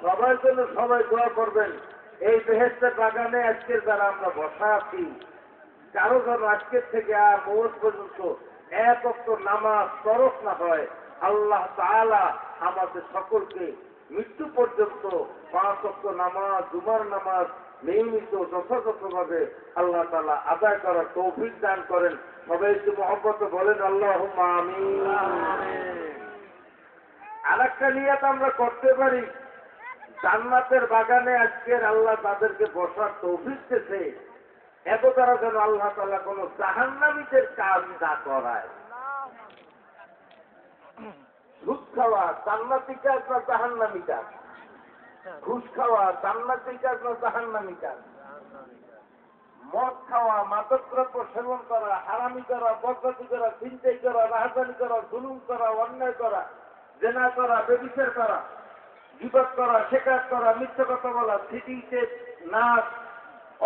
সবার জন্য সবাই দোয়া করবেন। এই বেহেশতের বাগানে আজকের যারা আমরা বসা আছি, কারো যেন আজকের থেকে আর মৌত পর্যন্ত এক ওয়াক্ত নামাজ তরফ না হয়। আল্লাহ তাআলা আমাদের সকলকে মৃত্যু পর্যন্ত 5 ওয়াক্ত নামাজ, জুমার নামাজ নিয়মিত যথাযথভাবে আল্লাহ তাআলা আদায় করার তৌফিক দান করেন। সবাই একটু মহব্বতে বলেন আল্লাহুম্মা আমিন। আরেকটা নিয়ত আমরা করতে পারি, জান্নাতের বাগানে আজকের আল্লাহ তাদেরকে বসার তৌফিক দিয়েছে, এত তারা যেন আল্লাহ তাআলা কোন জাহান্নামীদের কাজ না করায়। সুদ খাওয়া জান্নাতি কাজ না জাহান্নামী কাজ? ঘুষ খাওয়া জান্নাতি কাজ না জাহান্নামী কাজ? মদ খাওয়া, মাদকদ্রব্য সেবন করা, হারামি করা, বদমাশি করা, ছিনতাই করা, রাহাজানি করা, জুলুম করা, অন্যায় করা, জেনা করা, ব্যভিচার করা, গীবত করা, শিকার করা, মিথ্যা কথা বলা, সিডিতে নাচ,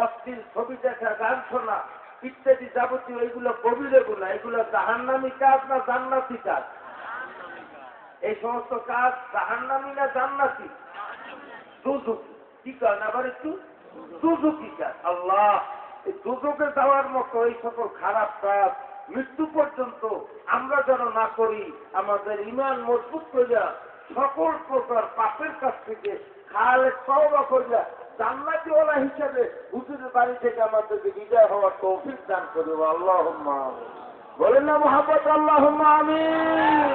অশ্লীল ছবি দেখা, গান শোনা ইত্যাদি যাবতীয় এগুলো কবিরে গুনাহ। এগুলো জাহান্নামী কাজ না জান্নাতি কাজ? এই সমস্ত কাজ জাহান্নামী না জান্নাতি? দুজকি। কি কারণ আবার একটু দুজকি কাজ। আল্লাহ এই দুজকে যাওয়ার মতো এই সকল খারাপ কাজ মৃত্যু পর্যন্ত আমরা যেন না করি। আমাদের ঈমান মজবুত করিয়া সকল প্রকার পাপের কাছ থেকে খালেক তওবা করিয়া জান্নাতীওয়ালা হিসেবে হুজুরের বাড়ি থেকে আমাদেরকে বিদায় হওয়ার তৌফিক দান করবে। আল্লাহুম্মা বলেন না মুহাম্মদ, আল্লাহুম্মা আমিন।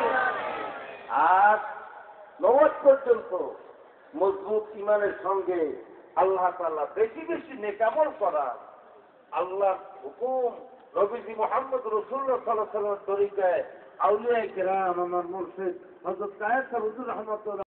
আর 90 পর্যন্ত মজবুত ঈমানের সঙ্গে আল্লাহ তাআলা বেশি বেশি নেক আমল করা, আল্লাহর হুকুম নবীজি মুহাম্মদ রাসূলুল্লাহ সাল্লাল্লাহু আলাইহি ওয়াসাল্লামের তরিকায় আউলিয়া কিরাম, আমার মুর্শিদ হযরত কায়েদ সাহেব হুজুর রহমাতুল্লাহ